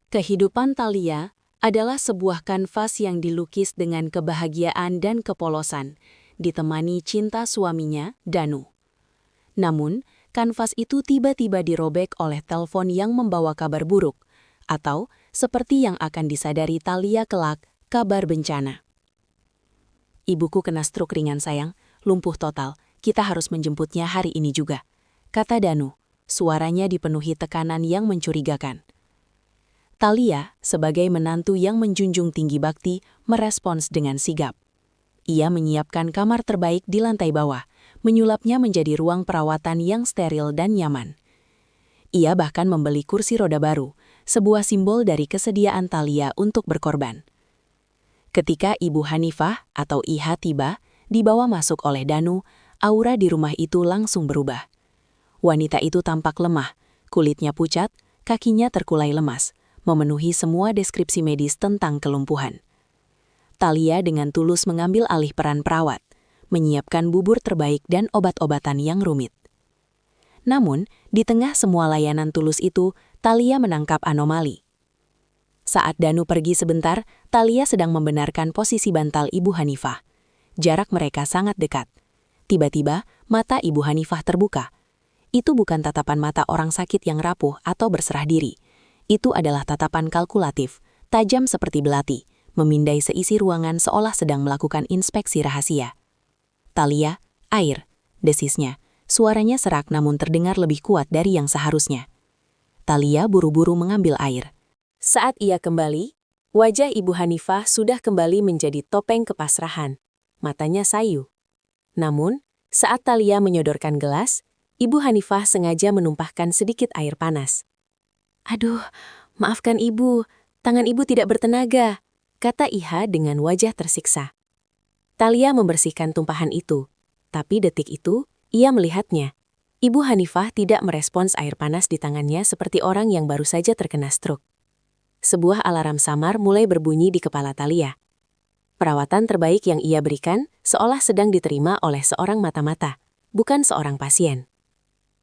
Kehidupan Thalia adalah sebuah kanvas yang dilukis dengan kebahagiaan dan kepolosan, ditemani cinta suaminya, Danu. Namun, kanvas itu tiba-tiba dirobek oleh telepon yang membawa kabar buruk, atau seperti yang akan disadari Thalia kelak, kabar bencana. "Ibuku kena stroke ringan sayang, lumpuh total, kita harus menjemputnya hari ini juga," kata Danu. Suaranya dipenuhi tekanan yang mencurigakan. Thalia, sebagai menantu yang menjunjung tinggi bakti, merespons dengan sigap. Ia menyiapkan kamar terbaik di lantai bawah, menyulapnya menjadi ruang perawatan yang steril dan nyaman. Ia bahkan membeli kursi roda baru, sebuah simbol dari kesediaan Thalia untuk berkorban. Ketika Ibu Hanifah atau Iha tiba, dibawa masuk oleh Danu, aura di rumah itu langsung berubah. Wanita itu tampak lemah, kulitnya pucat, kakinya terkulai lemas, memenuhi semua deskripsi medis tentang kelumpuhan. Thalia dengan tulus mengambil alih peran perawat, menyiapkan bubur terbaik dan obat-obatan yang rumit. Namun, di tengah semua layanan tulus itu, Thalia menangkap anomali. Saat Danu pergi sebentar, Thalia sedang membenarkan posisi bantal Ibu Hanifah. Jarak mereka sangat dekat. Tiba-tiba, mata Ibu Hanifah terbuka. Itu bukan tatapan mata orang sakit yang rapuh atau berserah diri. Itu adalah tatapan kalkulatif, tajam seperti belati, memindai seisi ruangan seolah sedang melakukan inspeksi rahasia. "Thalia, air," desisnya. Suaranya serak namun terdengar lebih kuat dari yang seharusnya. Thalia buru-buru mengambil air. Saat ia kembali, wajah Ibu Hanifah sudah kembali menjadi topeng kepasrahan. Matanya sayu. Namun, saat Thalia menyodorkan gelas, Ibu Hanifah sengaja menumpahkan sedikit air panas. "Aduh, maafkan Ibu, tangan Ibu tidak bertenaga," kata Iha dengan wajah tersiksa. Thalia membersihkan tumpahan itu, tapi detik itu, ia melihatnya. Ibu Hanifah tidak merespons air panas di tangannya seperti orang yang baru saja terkena stroke. Sebuah alarm samar mulai berbunyi di kepala Thalia. Perawatan terbaik yang ia berikan seolah sedang diterima oleh seorang mata-mata, bukan seorang pasien.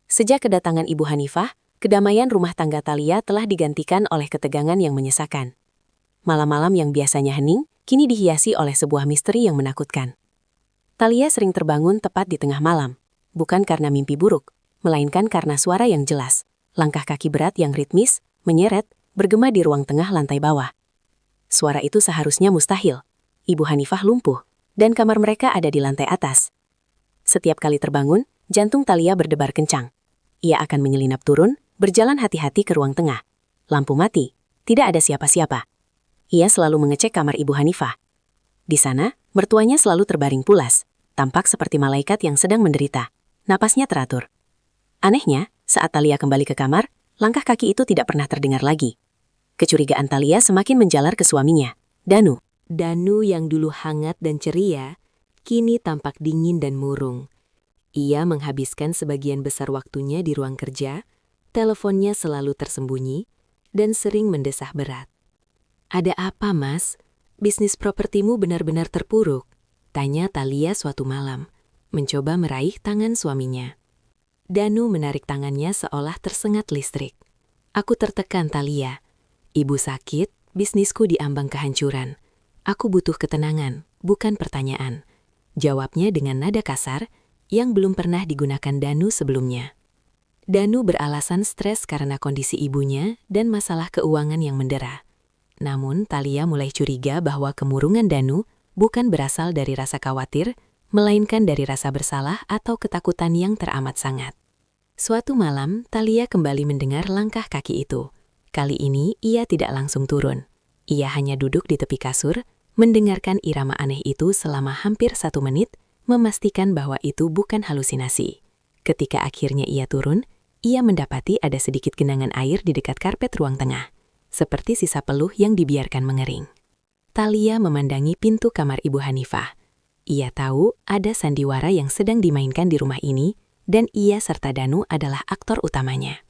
Sejak kedatangan Ibu Hanifah, kedamaian rumah tangga Thalia telah digantikan oleh ketegangan yang menyesakan. Malam-malam yang biasanya hening, kini dihiasi oleh sebuah misteri yang menakutkan. Thalia sering terbangun tepat di tengah malam, bukan karena mimpi buruk, melainkan karena suara yang jelas, langkah kaki berat yang ritmis, menyeret, bergema di ruang tengah lantai bawah. Suara itu seharusnya mustahil. Ibu Hanifah lumpuh, dan kamar mereka ada di lantai atas. Setiap kali terbangun, jantung Thalia berdebar kencang. Ia akan menyelinap turun, berjalan hati-hati ke ruang tengah. Lampu mati, tidak ada siapa-siapa. Ia selalu mengecek kamar Ibu Hanifah. Di sana, mertuanya selalu terbaring pulas, tampak seperti malaikat yang sedang menderita. Napasnya teratur. Anehnya, saat Thalia kembali ke kamar, langkah kaki itu tidak pernah terdengar lagi. Kecurigaan Thalia semakin menjalar ke suaminya, Danu. Danu yang dulu hangat dan ceria, kini tampak dingin dan murung. Ia menghabiskan sebagian besar waktunya di ruang kerja, teleponnya selalu tersembunyi, dan sering mendesah berat. "Ada apa, Mas? Bisnis propertimu benar-benar terpuruk?" tanya Thalia suatu malam, mencoba meraih tangan suaminya. Danu menarik tangannya seolah tersengat listrik. "Aku tertekan, Thalia. Ibu sakit, bisnisku diambang kehancuran. Aku butuh ketenangan, bukan pertanyaan," jawabnya dengan nada kasar yang belum pernah digunakan Danu sebelumnya. Danu beralasan stres karena kondisi ibunya dan masalah keuangan yang mendera. Namun, Thalia mulai curiga bahwa kemurungan Danu bukan berasal dari rasa khawatir, melainkan dari rasa bersalah atau ketakutan yang teramat sangat. Suatu malam, Thalia kembali mendengar langkah kaki itu. Kali ini, ia tidak langsung turun. Ia hanya duduk di tepi kasur, mendengarkan irama aneh itu selama hampir 1 menit, memastikan bahwa itu bukan halusinasi. Ketika akhirnya ia turun, ia mendapati ada sedikit genangan air di dekat karpet ruang tengah, seperti sisa peluh yang dibiarkan mengering. Thalia memandangi pintu kamar Ibu Hanifah. Ia tahu ada sandiwara yang sedang dimainkan di rumah ini, dan ia serta Danu adalah aktor utamanya.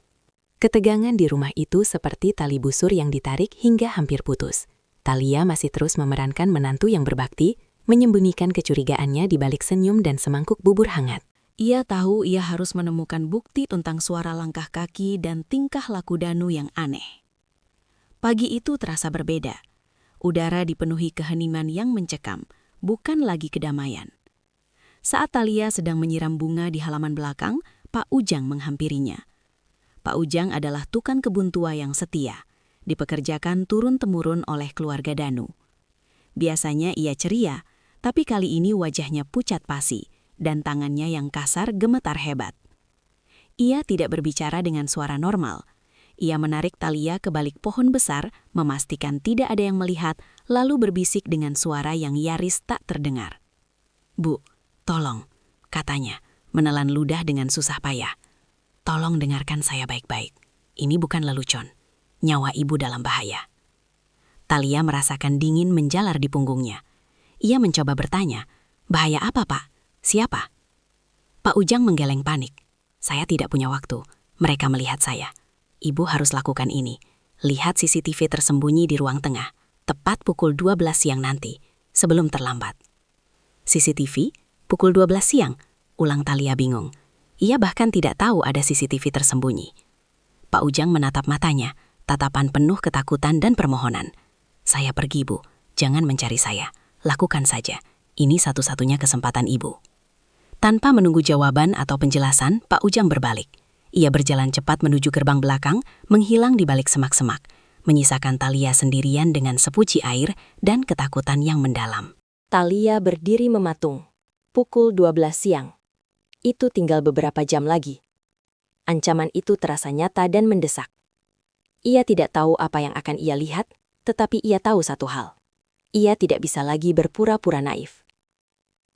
Ketegangan di rumah itu seperti tali busur yang ditarik hingga hampir putus. Thalia masih terus memerankan menantu yang berbakti, menyembunyikan kecurigaannya di balik senyum dan semangkuk bubur hangat. Ia tahu ia harus menemukan bukti tentang suara langkah kaki dan tingkah laku Danu yang aneh. Pagi itu terasa berbeda. Udara dipenuhi keheningan yang mencekam, bukan lagi kedamaian. Saat Thalia sedang menyiram bunga di halaman belakang, Pak Ujang menghampirinya. Pak Ujang adalah tukang kebun tua yang setia, dipekerjakan turun-temurun oleh keluarga Danu. Biasanya ia ceria, tapi kali ini wajahnya pucat pasi, dan tangannya yang kasar gemetar hebat. Ia tidak berbicara dengan suara normal. Ia menarik Thalia ke balik pohon besar, memastikan tidak ada yang melihat, lalu berbisik dengan suara yang nyaris tak terdengar. "Bu, tolong," katanya, menelan ludah dengan susah payah. "Tolong dengarkan saya baik-baik. Ini bukan lelucon. Nyawa ibu dalam bahaya." Thalia merasakan dingin menjalar di punggungnya. Ia mencoba bertanya, "Bahaya apa, Pak? Siapa?" Pak Ujang menggeleng panik. "Saya tidak punya waktu. Mereka melihat saya. Ibu harus lakukan ini. Lihat CCTV tersembunyi di ruang tengah, tepat pukul 12 siang nanti, sebelum terlambat." "CCTV? Pukul 12 siang?" ulang Thalia bingung. Ia bahkan tidak tahu ada CCTV tersembunyi. Pak Ujang menatap matanya, tatapan penuh ketakutan dan permohonan. "Saya pergi, Bu. Jangan mencari saya. Lakukan saja. Ini satu-satunya kesempatan ibu." Tanpa menunggu jawaban atau penjelasan, Pak Ujang berbalik. Ia berjalan cepat menuju gerbang belakang, menghilang di balik semak-semak, menyisakan Thalia sendirian dengan sepuci air dan ketakutan yang mendalam. Thalia berdiri mematung. Pukul 12 siang. Itu tinggal beberapa jam lagi. Ancaman itu terasa nyata dan mendesak. Ia tidak tahu apa yang akan ia lihat, tetapi ia tahu satu hal. Ia tidak bisa lagi berpura-pura naif.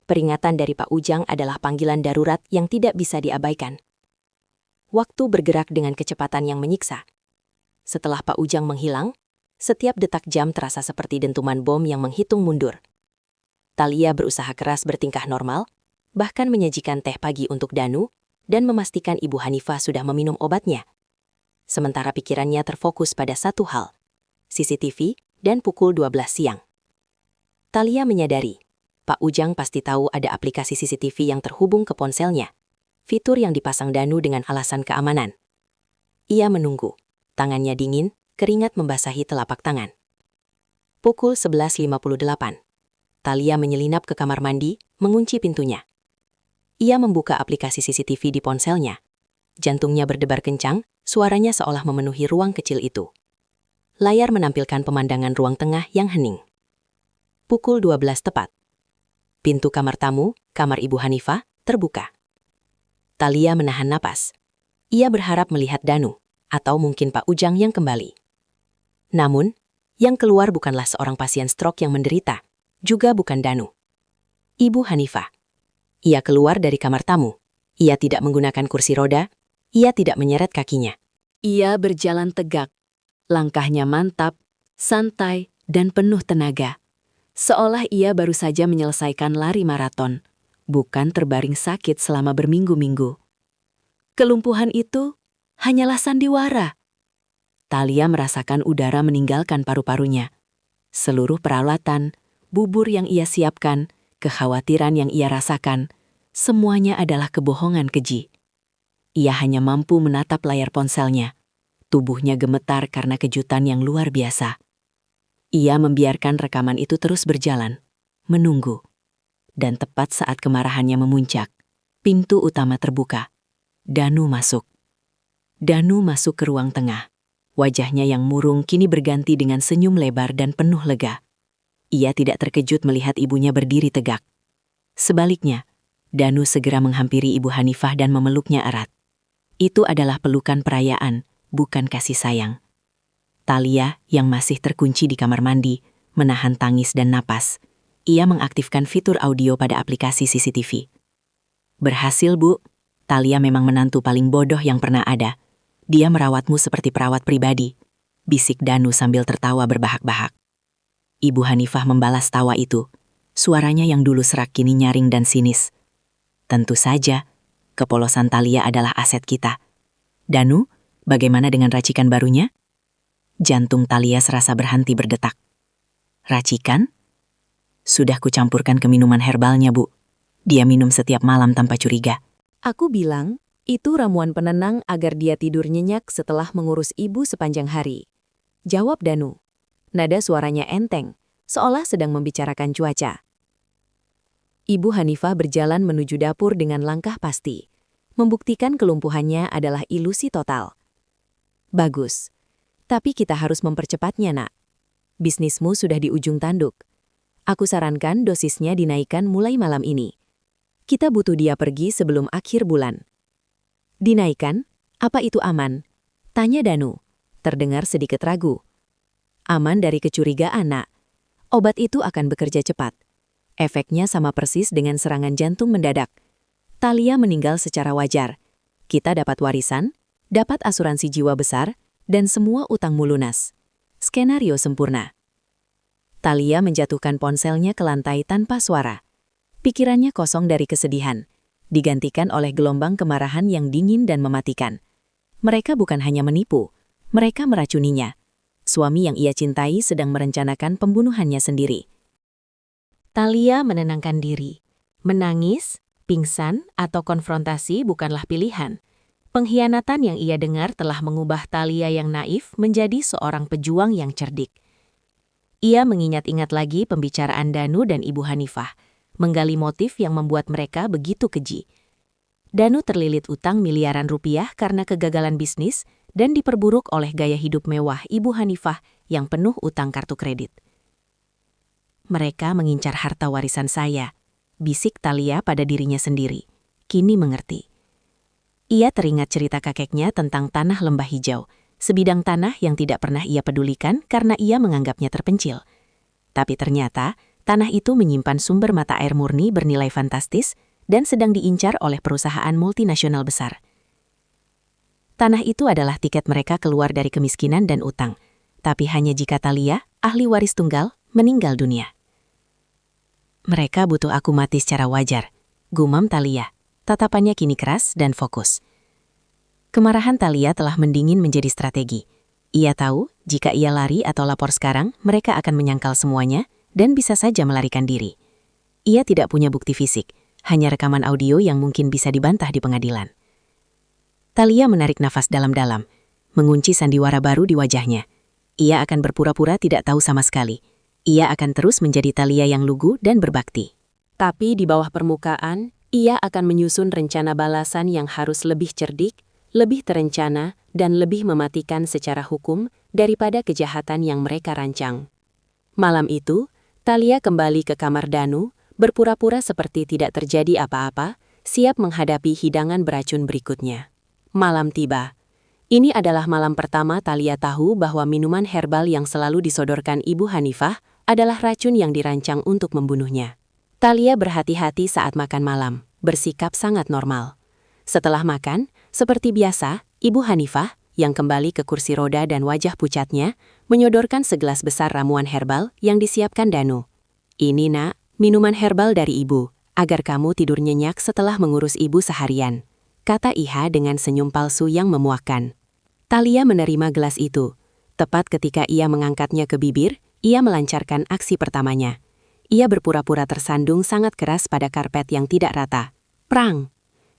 Peringatan dari Pak Ujang adalah panggilan darurat yang tidak bisa diabaikan. Waktu bergerak dengan kecepatan yang menyiksa. Setelah Pak Ujang menghilang, setiap detak jam terasa seperti dentuman bom yang menghitung mundur. Thalia berusaha keras bertingkah normal, bahkan menyajikan teh pagi untuk Danu, dan memastikan Ibu Hanifah sudah meminum obatnya. Sementara pikirannya terfokus pada satu hal, CCTV dan pukul 12 siang. Thalia menyadari, Pak Ujang pasti tahu ada aplikasi CCTV yang terhubung ke ponselnya. Fitur yang dipasang Danu dengan alasan keamanan. Ia menunggu. Tangannya dingin, keringat membasahi telapak tangan. Pukul 11.58. Thalia menyelinap ke kamar mandi, mengunci pintunya. Ia membuka aplikasi CCTV di ponselnya. Jantungnya berdebar kencang, suaranya seolah memenuhi ruang kecil itu. Layar menampilkan pemandangan ruang tengah yang hening. Pukul 12 tepat. Pintu kamar tamu, kamar Ibu Hanifah, terbuka. Thalia menahan napas. Ia berharap melihat Danu, atau mungkin Pak Ujang yang kembali. Namun, yang keluar bukanlah seorang pasien stroke yang menderita, juga bukan Danu. Ibu Hanifah. Ia keluar dari kamar tamu. Ia tidak menggunakan kursi roda, ia tidak menyeret kakinya. Ia berjalan tegak. Langkahnya mantap, santai, dan penuh tenaga. Seolah ia baru saja menyelesaikan lari maraton, bukan terbaring sakit selama berminggu-minggu. Kelumpuhan itu hanyalah sandiwara. Thalia merasakan udara meninggalkan paru-parunya. Seluruh peralatan, bubur yang ia siapkan, kekhawatiran yang ia rasakan, semuanya adalah kebohongan keji. Ia hanya mampu menatap layar ponselnya. Tubuhnya gemetar karena kejutan yang luar biasa. Ia membiarkan rekaman itu terus berjalan, menunggu. Dan tepat saat kemarahannya memuncak, pintu utama terbuka. Danu masuk. Danu masuk ke ruang tengah. Wajahnya yang murung kini berganti dengan senyum lebar dan penuh lega. Ia tidak terkejut melihat ibunya berdiri tegak. Sebaliknya, Danu segera menghampiri Ibu Hanifah dan memeluknya erat. Itu adalah pelukan perayaan, bukan kasih sayang. Thalia, yang masih terkunci di kamar mandi, menahan tangis dan napas. Ia mengaktifkan fitur audio pada aplikasi CCTV. "Berhasil, Bu. Thalia memang menantu paling bodoh yang pernah ada. Dia merawatmu seperti perawat pribadi," bisik Danu sambil tertawa berbahak-bahak. Ibu Hanifah membalas tawa itu. Suaranya yang dulu serak kini nyaring dan sinis. "Tentu saja, kepolosan Thalia adalah aset kita. Danu, bagaimana dengan racikan barunya?" Jantung Thalia serasa berhenti berdetak. "Racikan? Sudah kucampurkan ke minuman herbalnya, Bu. Dia minum setiap malam tanpa curiga." "Aku bilang, itu ramuan penenang agar dia tidur nyenyak setelah mengurus ibu sepanjang hari. jawab Danu. Nada suaranya enteng, seolah sedang membicarakan cuaca. Ibu Hanifah berjalan menuju dapur dengan langkah pasti, membuktikan kelumpuhannya adalah ilusi total. Bagus. Tapi kita harus mempercepatnya, Nak. Bisnismu sudah di ujung tanduk. Aku sarankan dosisnya dinaikkan mulai malam ini. Kita butuh dia pergi sebelum akhir bulan. Dinaikkan? Apa itu aman? Tanya Danu, terdengar sedikit ragu. Aman dari kecurigaan, Nak. Obat itu akan bekerja cepat. Efeknya sama persis dengan serangan jantung mendadak. Talia meninggal secara wajar. Kita dapat warisan, dapat asuransi jiwa besar, dan semua utangmu lunas. Skenario sempurna. Talia menjatuhkan ponselnya ke lantai tanpa suara. Pikirannya kosong dari kesedihan, digantikan oleh gelombang kemarahan yang dingin dan mematikan. Mereka bukan hanya menipu, mereka meracuninya. Suami yang ia cintai sedang merencanakan pembunuhannya sendiri. Talia menenangkan diri. Menangis, pingsan, atau konfrontasi bukanlah pilihan. Pengkhianatan yang ia dengar telah mengubah Talia yang naif menjadi seorang pejuang yang cerdik. Ia mengingat-ingat lagi pembicaraan Danu dan Ibu Hanifah, menggali motif yang membuat mereka begitu keji. Danu terlilit utang miliaran rupiah karena kegagalan bisnis dan diperburuk oleh gaya hidup mewah Ibu Hanifah yang penuh utang kartu kredit. Mereka mengincar harta warisan saya, bisik Talia pada dirinya sendiri. Kini mengerti. Ia teringat cerita kakeknya tentang tanah lembah hijau, sebidang tanah yang tidak pernah ia pedulikan karena ia menganggapnya terpencil. Tapi ternyata, tanah itu menyimpan sumber mata air murni bernilai fantastis dan sedang diincar oleh perusahaan multinasional besar. Tanah itu adalah tiket mereka keluar dari kemiskinan dan utang, tapi hanya jika Talia, ahli waris tunggal, meninggal dunia. Mereka butuh aku mati secara wajar, gumam Talia. Tatapannya kini keras dan fokus. Kemarahan Talia telah mendingin menjadi strategi. Ia tahu, jika ia lari atau lapor sekarang, mereka akan menyangkal semuanya dan bisa saja melarikan diri. Ia tidak punya bukti fisik, hanya rekaman audio yang mungkin bisa dibantah di pengadilan. Talia menarik nafas dalam-dalam, mengunci sandiwara baru di wajahnya. Ia akan berpura-pura tidak tahu sama sekali. Ia akan terus menjadi Talia yang lugu dan berbakti. Tapi di bawah permukaan, ia akan menyusun rencana balasan yang harus lebih cerdik, lebih terencana, dan lebih mematikan secara hukum daripada kejahatan yang mereka rancang. Malam itu, Talia kembali ke kamar Danu, berpura-pura seperti tidak terjadi apa-apa, siap menghadapi hidangan beracun berikutnya. Malam tiba. Ini adalah malam pertama Talia tahu bahwa minuman herbal yang selalu disodorkan Ibu Hanifah adalah racun yang dirancang untuk membunuhnya. Talia berhati-hati saat makan malam, bersikap sangat normal. Setelah makan, seperti biasa, Ibu Hanifah, yang kembali ke kursi roda dan wajah pucatnya, menyodorkan segelas besar ramuan herbal yang disiapkan Danu. Ini, Nak, minuman herbal dari Ibu, agar kamu tidur nyenyak setelah mengurus Ibu seharian, kata Iha dengan senyum palsu yang memuakkan. Talia menerima gelas itu. Tepat ketika ia mengangkatnya ke bibir, ia melancarkan aksi pertamanya. Ia berpura-pura tersandung sangat keras pada karpet yang tidak rata. Prang!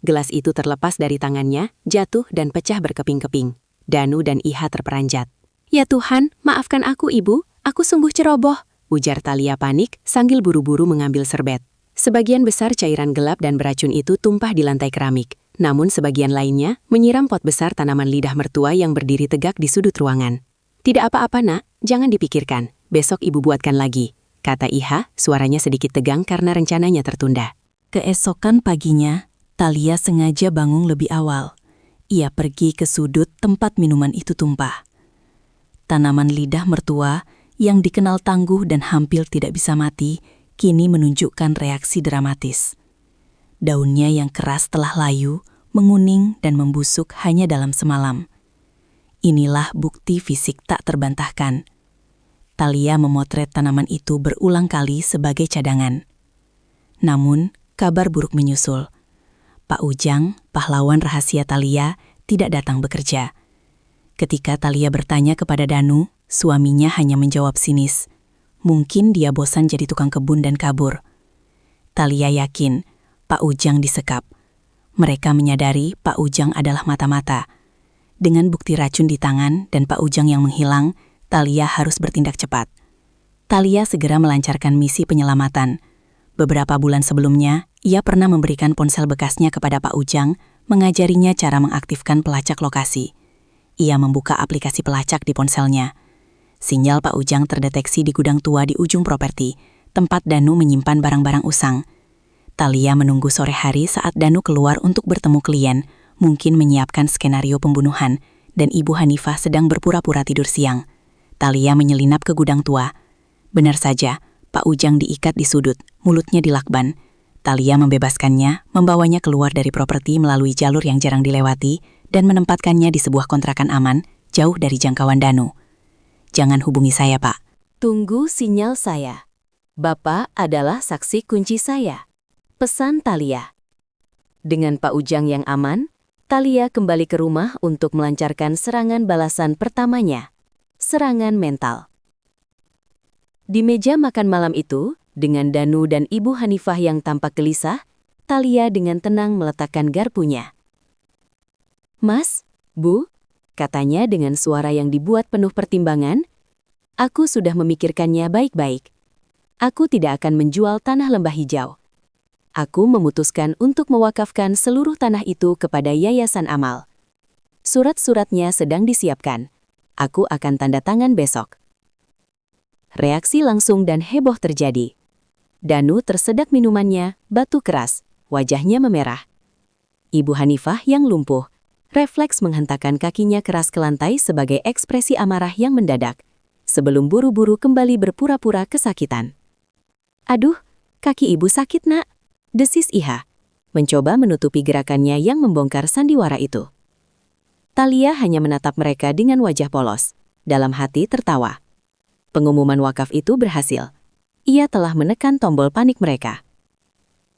Gelas itu terlepas dari tangannya, jatuh dan pecah berkeping-keping. Danu dan Iha terperanjat. Ya Tuhan, maafkan aku Ibu, aku sungguh ceroboh, ujar Talia panik sambil buru-buru mengambil serbet. Sebagian besar cairan gelap dan beracun itu tumpah di lantai keramik, namun sebagian lainnya menyiram pot besar tanaman lidah mertua yang berdiri tegak di sudut ruangan. Tidak apa-apa Nak, jangan dipikirkan, besok Ibu buatkan lagi, kata Iha, suaranya sedikit tegang karena rencananya tertunda. Keesokan paginya, Talia sengaja bangun lebih awal. Ia pergi ke sudut tempat minuman itu tumpah. Tanaman lidah mertua yang dikenal tangguh dan hampir tidak bisa mati, kini menunjukkan reaksi dramatis. Daunnya yang keras telah layu, menguning dan membusuk hanya dalam semalam. Inilah bukti fisik tak terbantahkan. Talia memotret tanaman itu berulang kali sebagai cadangan. Namun, kabar buruk menyusul. Pak Ujang, pahlawan rahasia Talia, tidak datang bekerja. Ketika Talia bertanya kepada Danu, suaminya hanya menjawab sinis. Mungkin dia bosan jadi tukang kebun dan kabur. Talia yakin Pak Ujang disekap. Mereka menyadari Pak Ujang adalah mata-mata. Dengan bukti racun di tangan dan Pak Ujang yang menghilang, Thalia harus bertindak cepat. Thalia segera melancarkan misi penyelamatan. Beberapa bulan sebelumnya, ia pernah memberikan ponsel bekasnya kepada Pak Ujang, mengajarinya cara mengaktifkan pelacak lokasi. Ia membuka aplikasi pelacak di ponselnya. Sinyal Pak Ujang terdeteksi di gudang tua di ujung properti, tempat Danu menyimpan barang-barang usang. Thalia menunggu sore hari saat Danu keluar untuk bertemu klien, mungkin menyiapkan skenario pembunuhan, dan Ibu Hanifah sedang berpura-pura tidur siang. Thalia menyelinap ke gudang tua. Benar saja, Pak Ujang diikat di sudut, mulutnya dilakban. Thalia membebaskannya, membawanya keluar dari properti melalui jalur yang jarang dilewati, dan menempatkannya di sebuah kontrakan aman, jauh dari jangkauan Danu. "Jangan hubungi saya, Pak." "Tunggu sinyal saya. Bapak adalah saksi kunci saya," pesan Thalia. Dengan Pak Ujang yang aman, Thalia kembali ke rumah untuk melancarkan serangan balasan pertamanya, serangan mental. Di meja makan malam itu, dengan Danu dan Ibu Hanifah yang tampak gelisah, Thalia dengan tenang meletakkan garpunya. "Mas, Bu," katanya dengan suara yang dibuat penuh pertimbangan, "aku sudah memikirkannya baik-baik. Aku tidak akan menjual tanah Lembah Hijau. Aku memutuskan untuk mewakafkan seluruh tanah itu kepada Yayasan Amal. Surat-suratnya sedang disiapkan. Aku akan tanda tangan besok." Reaksi langsung dan heboh terjadi. Danu tersedak minumannya, batu keras, wajahnya memerah. Ibu Hanifah yang lumpuh, refleks menghentakkan kakinya keras ke lantai sebagai ekspresi amarah yang mendadak, sebelum buru-buru kembali berpura-pura kesakitan. "Aduh, kaki ibu sakit, Nak," desis Iha, mencoba menutupi gerakannya yang membongkar sandiwara itu. Thalia hanya menatap mereka dengan wajah polos, dalam hati tertawa. Pengumuman wakaf itu berhasil. Ia telah menekan tombol panik mereka.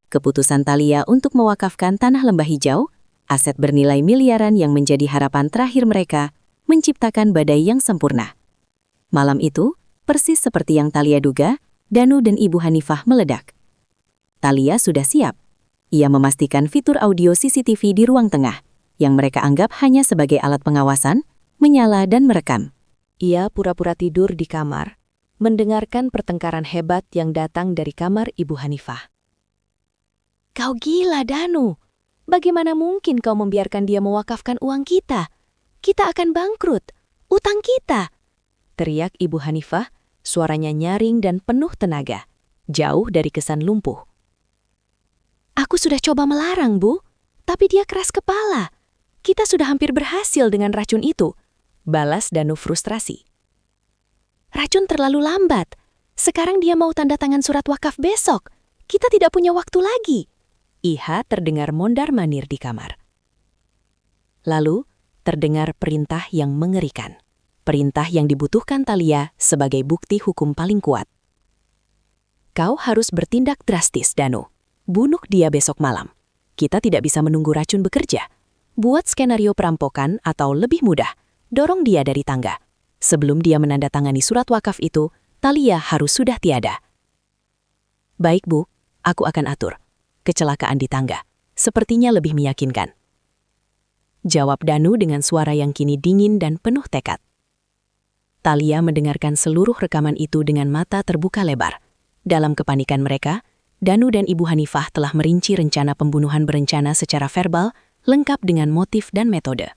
Keputusan Thalia untuk mewakafkan tanah Lembah Hijau, aset bernilai miliaran yang menjadi harapan terakhir mereka, menciptakan badai yang sempurna. Malam itu, persis seperti yang Thalia duga, Danu dan Ibu Hanifah meledak. Thalia sudah siap. Ia memastikan fitur audio CCTV di ruang tengah, yang mereka anggap hanya sebagai alat pengawasan, menyala dan merekam. Ia pura-pura tidur di kamar, mendengarkan pertengkaran hebat yang datang dari kamar Ibu Hanifah. "Kau gila, Danu. Bagaimana mungkin kau membiarkan dia mewakafkan uang kita? Kita akan bangkrut. Utang kita!" teriak Ibu Hanifah, suaranya nyaring dan penuh tenaga, jauh dari kesan lumpuh. "Aku sudah coba melarang, Bu, tapi dia keras kepala. Kita sudah hampir berhasil dengan racun itu," balas Danu frustrasi. "Racun terlalu lambat. Sekarang dia mau tanda tangan surat wakaf besok. Kita tidak punya waktu lagi." Iha terdengar mondar-mandir di kamar. Lalu, terdengar perintah yang mengerikan. Perintah yang dibutuhkan Thalia sebagai bukti hukum paling kuat. "Kau harus bertindak drastis, Danu. Bunuh dia besok malam. Kita tidak bisa menunggu racun bekerja. Buat skenario perampokan atau lebih mudah, dorong dia dari tangga. Sebelum dia menandatangani surat wakaf itu, Thalia harus sudah tiada." "Baik, Bu, aku akan atur. Kecelakaan di tangga. Sepertinya lebih meyakinkan," jawab Danu dengan suara yang kini dingin dan penuh tekad. Thalia mendengarkan seluruh rekaman itu dengan mata terbuka lebar. Dalam kepanikan mereka, Danu dan Ibu Hanifah telah merinci rencana pembunuhan berencana secara verbal, lengkap dengan motif dan metode.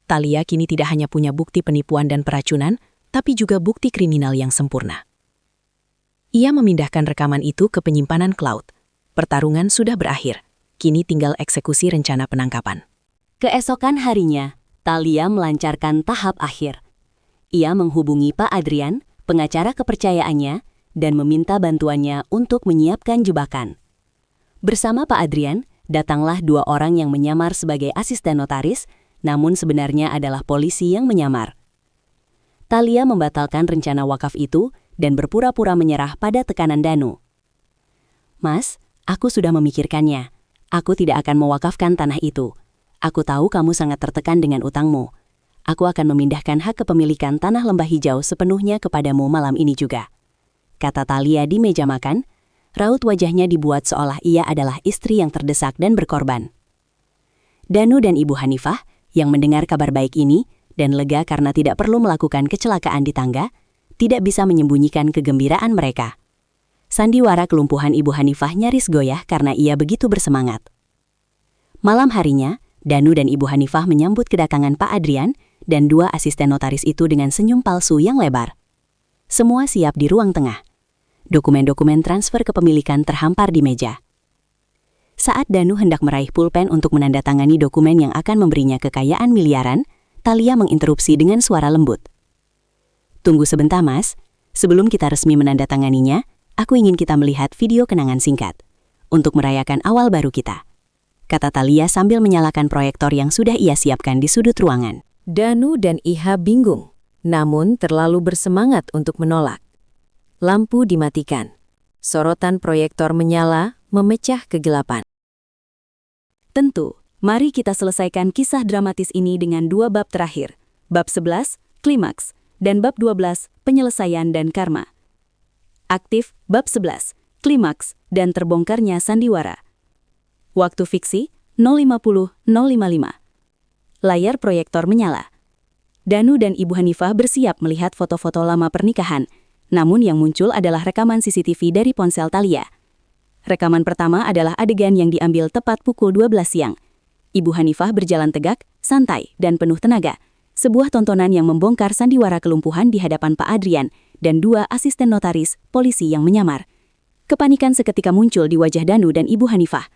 Thalia kini tidak hanya punya bukti penipuan dan peracunan, tapi juga bukti kriminal yang sempurna. Ia memindahkan rekaman itu ke penyimpanan cloud. Pertarungan sudah berakhir, kini tinggal eksekusi rencana penangkapan. Keesokan harinya, Thalia melancarkan tahap akhir. Ia menghubungi Pak Adrian, pengacara kepercayaannya, dan meminta bantuannya untuk menyiapkan jebakan. Bersama Pak Adrian, datanglah dua orang yang menyamar sebagai asisten notaris, namun sebenarnya adalah polisi yang menyamar. Thalia membatalkan rencana wakaf itu dan berpura-pura menyerah pada tekanan Danu. "Mas, aku sudah memikirkannya. Aku tidak akan mewakafkan tanah itu. Aku tahu kamu sangat tertekan dengan utangmu. Aku akan memindahkan hak kepemilikan tanah Lembah Hijau sepenuhnya kepadamu malam ini juga," kata Thalia di meja makan. Raut wajahnya dibuat seolah ia adalah istri yang terdesak dan berkorban. Danu dan Ibu Hanifah, yang mendengar kabar baik ini, dan lega karena tidak perlu melakukan kecelakaan di tangga, tidak bisa menyembunyikan kegembiraan mereka. Sandiwara kelumpuhan Ibu Hanifah nyaris goyah karena ia begitu bersemangat. Malam harinya, Danu dan Ibu Hanifah menyambut kedatangan Pak Adrian dan 2 asisten notaris itu dengan senyum palsu yang lebar. Semua siap di ruang tengah. Dokumen-dokumen transfer kepemilikan terhampar di meja. Saat Danu hendak meraih pulpen untuk menandatangani dokumen yang akan memberinya kekayaan miliaran, Thalia menginterupsi dengan suara lembut. "Tunggu sebentar, Mas. Sebelum kita resmi menandatanganinya, aku ingin kita melihat video kenangan singkat untuk merayakan awal baru kita," kata Thalia sambil menyalakan proyektor yang sudah ia siapkan di sudut ruangan. Danu dan Iha bingung, namun terlalu bersemangat untuk menolak. Lampu dimatikan. Sorotan proyektor menyala, memecah kegelapan. Tentu, mari kita selesaikan kisah dramatis ini dengan 2 bab terakhir. Bab 11, klimaks, dan bab 12, penyelesaian dan karma. Aktif, bab 11, klimaks, dan terbongkarnya sandiwara. Waktu fiksi, 050-055. Layar proyektor menyala. Danu dan Ibu Hanifah bersiap melihat foto-foto lama pernikahan, namun yang muncul adalah rekaman CCTV dari ponsel Thalia. Rekaman pertama adalah adegan yang diambil tepat pukul 12 siang. Ibu Hanifah berjalan tegak, santai, dan penuh tenaga. Sebuah tontonan yang membongkar sandiwara kelumpuhan di hadapan Pak Adrian dan 2 asisten notaris, polisi yang menyamar. Kepanikan seketika muncul di wajah Danu dan Ibu Hanifah.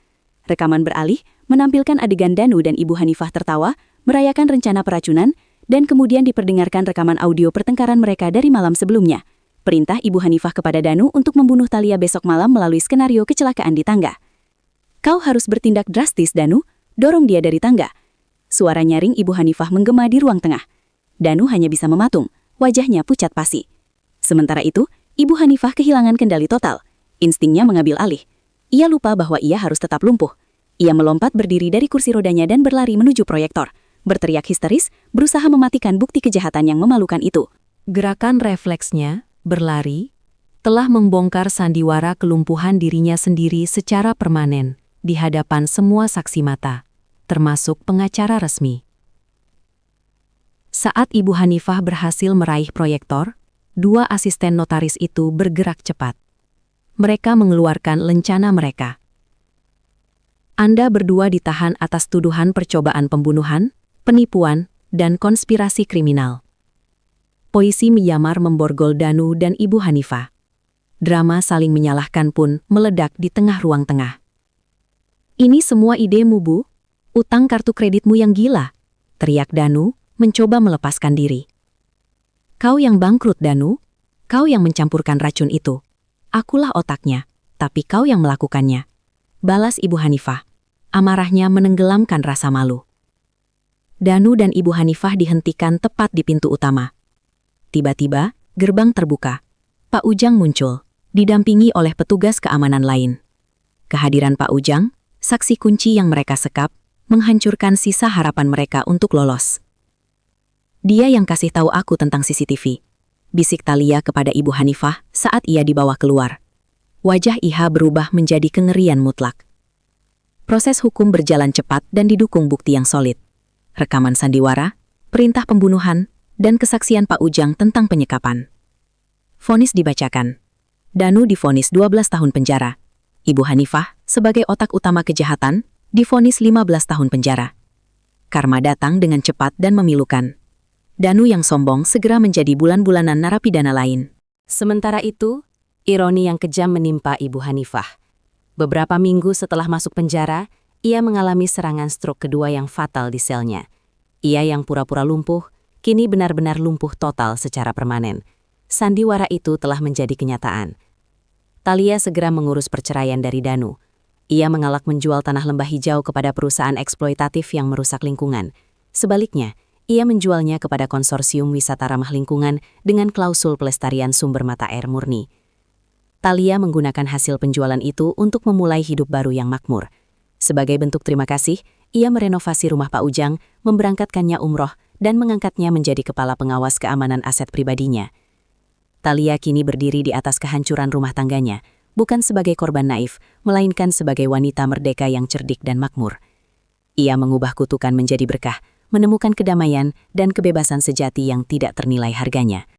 Rekaman beralih, menampilkan adegan Danu dan Ibu Hanifah tertawa, merayakan rencana peracunan, dan kemudian diperdengarkan rekaman audio pertengkaran mereka dari malam sebelumnya. Perintah Ibu Hanifah kepada Danu untuk membunuh Thalia besok malam melalui skenario kecelakaan di tangga. "Kau harus bertindak drastis, Danu. Dorong dia dari tangga." Suara nyaring Ibu Hanifah menggema di ruang tengah. Danu hanya bisa mematung, wajahnya pucat pasi. Sementara itu, Ibu Hanifah kehilangan kendali total. Instingnya mengambil alih. Ia lupa bahwa ia harus tetap lumpuh. Ia melompat berdiri dari kursi rodanya dan berlari menuju proyektor. Berteriak histeris, berusaha mematikan bukti kejahatan yang memalukan itu. Gerakan refleksnya, berlari, telah membongkar sandiwara kelumpuhan dirinya sendiri secara permanen di hadapan semua saksi mata, termasuk pengacara resmi. Saat Ibu Hanifah berhasil meraih proyektor, 2 asisten notaris itu bergerak cepat. Mereka mengeluarkan lencana mereka. "Anda berdua ditahan atas tuduhan percobaan pembunuhan, penipuan, dan konspirasi kriminal." Polisi menyamar memborgol Danu dan Ibu Hanifah. Drama saling menyalahkan pun meledak di tengah ruang tengah. "Ini semua idemu, Bu. Utang kartu kreditmu yang gila," teriak Danu, mencoba melepaskan diri. "Kau yang bangkrut, Danu. Kau yang mencampurkan racun itu. Akulah otaknya, tapi kau yang melakukannya," balas Ibu Hanifah. Amarahnya menenggelamkan rasa malu. Danu dan Ibu Hanifah dihentikan tepat di pintu utama. Tiba-tiba, gerbang terbuka. Pak Ujang muncul, didampingi oleh petugas keamanan lain. Kehadiran Pak Ujang, saksi kunci yang mereka sekap, menghancurkan sisa harapan mereka untuk lolos. "Dia yang kasih tahu aku tentang CCTV," bisik Thalia kepada Ibu Hanifah saat ia dibawa keluar. Wajah Iha berubah menjadi kengerian mutlak. Proses hukum berjalan cepat dan didukung bukti yang solid. Rekaman sandiwara, perintah pembunuhan, dan kesaksian Pak Ujang tentang penyekapan. Vonis dibacakan. Danu divonis 12 tahun penjara. Ibu Hanifah, sebagai otak utama kejahatan, divonis 15 tahun penjara. Karma datang dengan cepat dan memilukan. Danu yang sombong segera menjadi bulan-bulanan narapidana lain. Sementara itu, ironi yang kejam menimpa Ibu Hanifah. Beberapa minggu setelah masuk penjara, ia mengalami serangan stroke kedua yang fatal di selnya. Ia yang pura-pura lumpuh, kini benar-benar lumpuh total secara permanen. Sandiwara itu telah menjadi kenyataan. Thalia segera mengurus perceraian dari Danu. Ia mengalak menjual tanah lembah hijau kepada perusahaan eksploitatif yang merusak lingkungan. Sebaliknya, ia menjualnya kepada konsorsium wisata ramah lingkungan dengan klausul pelestarian sumber mata air murni. Thalia menggunakan hasil penjualan itu untuk memulai hidup baru yang makmur. Sebagai bentuk terima kasih, ia merenovasi rumah Pak Ujang, memberangkatkannya umroh, dan mengangkatnya menjadi kepala pengawas keamanan aset pribadinya. Thalia kini berdiri di atas kehancuran rumah tangganya, bukan sebagai korban naif, melainkan sebagai wanita merdeka yang cerdik dan makmur. Ia mengubah kutukan menjadi berkah, menemukan kedamaian dan kebebasan sejati yang tidak ternilai harganya.